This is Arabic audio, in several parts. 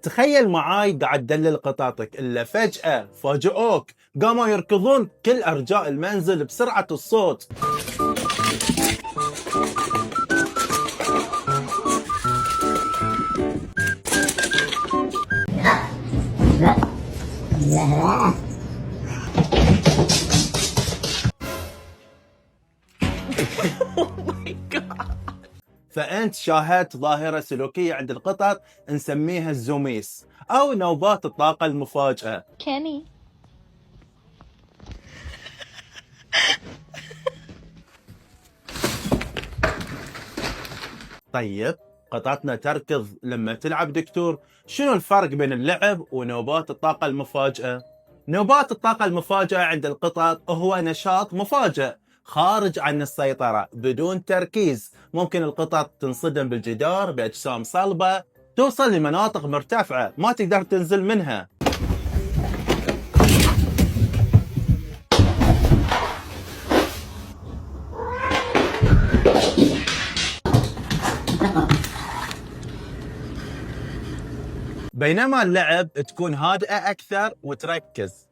تخيل معاي قاعد تدلل قطاطك الا فجأة فاجئوك قاموا يركضون كل ارجاء المنزل بسرعة الصوت. فأنت شاهدت ظاهرة سلوكية عند القطط نسميها الزوميس أو نوبات الطاقة المفاجئة. Kenny. طيب قطتنا تركض لما تلعب دكتور، شنو الفرق بين اللعب ونوبات الطاقة المفاجئة؟ نوبات الطاقة المفاجئة عند القطط هو نشاط مفاجئ خارج عن السيطرة بدون تركيز. ممكن القطط تنصدم بالجدار بأجسام صلبة، توصل لمناطق مرتفعة ما تقدر تنزل منها. بينما اللعب تكون هادئة أكثر وتركز.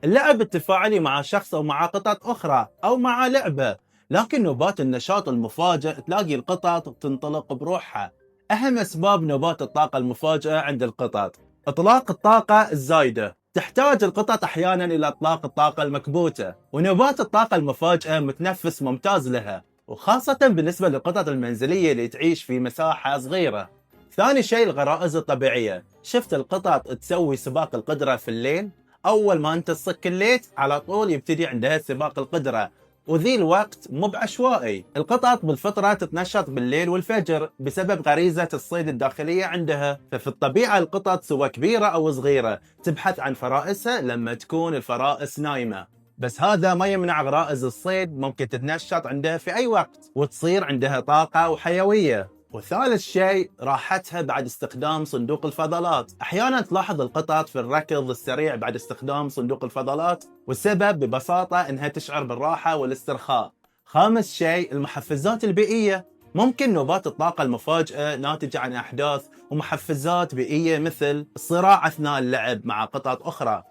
اللعب التفاعلي مع شخص أو مع قطط أخرى أو مع لعبة، لكن نوبات النشاط المفاجئ تلاقي القطط تنطلق بروحها. أهم أسباب نوبات الطاقة المفاجئة عند القطط: إطلاق الطاقة الزايدة، تحتاج القطط أحيانا إلى إطلاق الطاقة المكبوتة، ونوبات الطاقة المفاجئة متنفس ممتاز لها، وخاصة بالنسبة للقطط المنزلية اللي تعيش في مساحة صغيرة. ثاني شيء الغرائز الطبيعية، شفت القطط تسوي سباق القدرة في الليل؟ أول ما أنت تصك الليت على طول يبتدي عندها سباق القدرة، وذي الوقت مو بعشوائي. القطط بالفطرة تتنشط بالليل والفجر بسبب غريزة الصيد الداخلية عندها، ففي الطبيعة القطط سواء كبيرة أو صغيرة تبحث عن فرائسها لما تكون الفرائس نايمة. بس هذا ما يمنع غرائز الصيد ممكن تتنشط عندها في أي وقت وتصير عندها طاقة وحيوية. وثالث شيء راحتها بعد استخدام صندوق الفضلات. احيانا تلاحظ القطط في الركض السريع بعد استخدام صندوق الفضلات، والسبب ببساطة انها تشعر بالراحة والاسترخاء. خامس شيء المحفزات البيئية. ممكن نوبات الطاقة المفاجئة ناتجة عن احداث ومحفزات بيئية مثل الصراع اثناء اللعب مع قطط اخرى.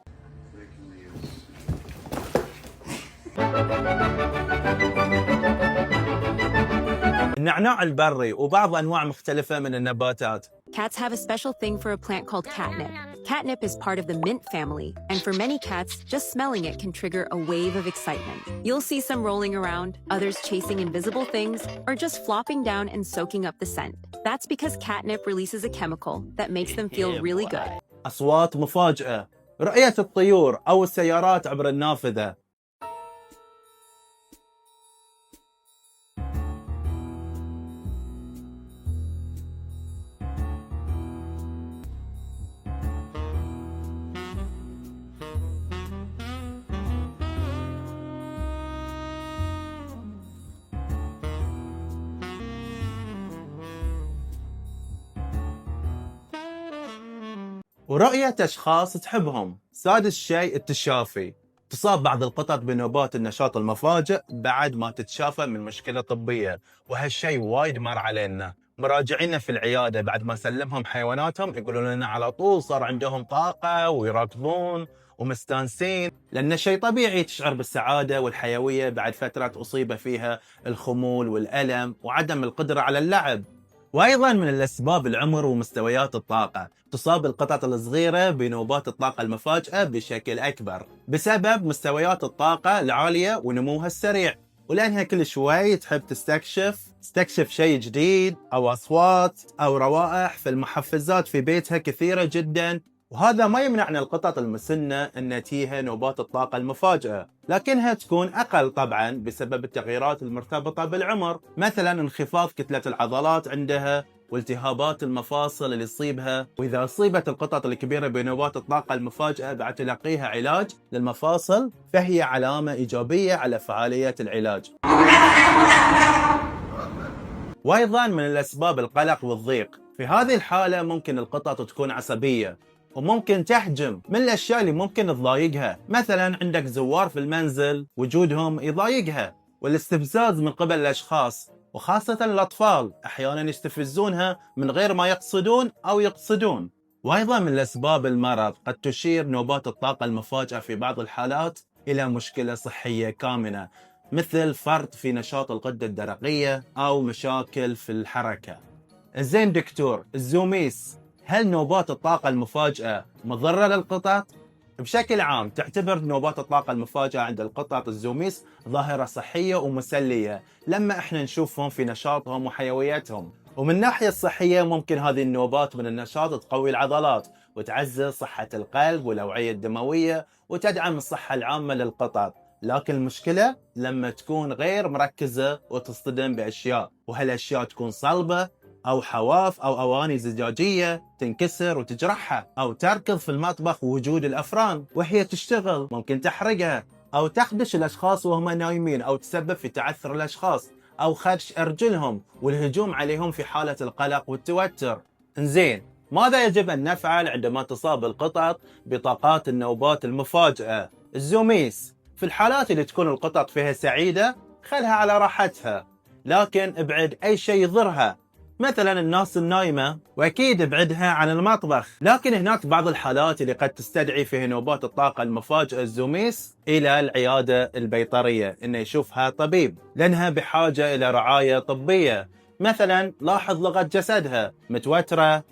النعناع البري وبعض أنواع مختلفة من النباتات. Cats have a special thing for a plant called catnip. Catnip is part of the mint family, and for many cats, just smelling it can trigger a wave of excitement. You'll see some rolling around, others chasing invisible things, or just flopping down and soaking up the scent. That's because catnip releases a chemical that makes them feel really good. أصوات مفاجئة، رؤية الطيور أو السيارات عبر النافذة. ورؤية أشخاص تحبهم. سادس شيء التشافي، تصاب بعض القطط بنوبات النشاط المفاجئ بعد ما تتشافى من مشكلة طبية، وهالشيء وايد مر علينا. مراجعينا في العيادة بعد ما سلمهم حيواناتهم يقولون لنا على طول صار عندهم طاقة ويركضون ومستانسين، لأن شيء طبيعي تشعر بالسعادة والحيوية بعد فترة أصيب فيها الخمول والألم وعدم القدرة على اللعب. وأيضا من الأسباب العمر ومستويات الطاقة، تصاب القطط الصغيرة بنوبات الطاقة المفاجئة بشكل أكبر بسبب مستويات الطاقة العالية ونموها السريع، ولأنها كل شوي تحب تستكشف شيء جديد أو أصوات أو روائح، فالمحفزات في بيتها كثيرة جدا. وهذا ما يمنع أن القطط المسنة أن تيها نوبات الطاقة المفاجئة، لكنها تكون أقل طبعا بسبب التغييرات المرتبطة بالعمر، مثلا انخفاض كتلة العضلات عندها والتهابات المفاصل اللي تصيبها. وإذا أصيبت القطط الكبيرة بنوبات الطاقة المفاجئة بعد تلقيها علاج للمفاصل فهي علامة إيجابية على فعالية العلاج. وأيضا من الأسباب القلق والضيق، في هذه الحالة ممكن القطط تكون عصبية وممكن تهجم. من الأشياء اللي ممكن تضايقها مثلا عندك زوار في المنزل وجودهم يضايقها، والاستفزاز من قبل الأشخاص وخاصة الأطفال أحيانا يستفزونها من غير ما يقصدون أو يقصدون. وأيضا من الأسباب المرض، قد تشير نوبات الطاقة المفاجئة في بعض الحالات إلى مشكلة صحية كامنة مثل فرط في نشاط الغدة الدرقية أو مشاكل في الحركة. زين دكتور، الزوميس، هل نوبات الطاقة المفاجئة مضرة للقطط؟ بشكل عام تعتبر نوبات الطاقة المفاجئة عند القطط الزوميس ظاهرة صحية ومسلية لما احنا نشوفهم في نشاطهم وحيويتهم. ومن الناحية الصحية ممكن هذه النوبات من النشاط تقوي العضلات وتعزز صحة القلب والأوعية الدموية وتدعم الصحة العامة للقطط. لكن المشكلة لما تكون غير مركزة وتصطدم بأشياء، وهالأشياء تكون صلبة أو حواف أو أواني زجاجية تنكسر وتجرحها، أو تركض في المطبخ ووجود الأفران وهي تشتغل ممكن تحرقها، أو تخدش الأشخاص وهم نايمين، أو تسبب في تعثر الأشخاص أو خدش أرجلهم والهجوم عليهم في حالة القلق والتوتر. إنزين، ماذا يجب أن نفعل عندما تصاب القطط بطاقات النوبات المفاجئة؟ الزوميس، في الحالات اللي تكون القطط فيها سعيدة خلها على راحتها، لكن ابعد أي شيء يضرها مثلا الناس النايمة، واكيد ابعدها عن المطبخ. لكن هناك بعض الحالات اللي قد تستدعي فيها نوبات الطاقة المفاجئة الزوميس الى العيادة البيطرية انه يشوفها طبيب، لانها بحاجة الى رعاية طبية. مثلا لاحظ لغة جسدها متوترة،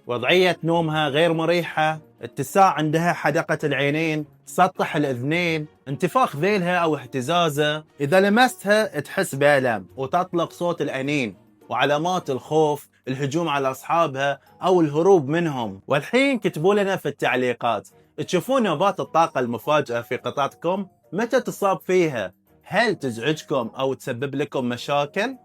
وضعية نومها غير مريحة، اتساع عندها حدقة العينين، سطح الأذنين، انتفاخ ذيلها أو اهتزازة، إذا لمستها تحس بألم وتطلق صوت الأنين، وعلامات الخوف، الهجوم على أصحابها أو الهروب منهم. والحين كتبوا لنا في التعليقات، تشوفون نوبات الطاقة المفاجئة في قططكم؟ متى تصاب فيها؟ هل تزعجكم أو تسبب لكم مشاكل؟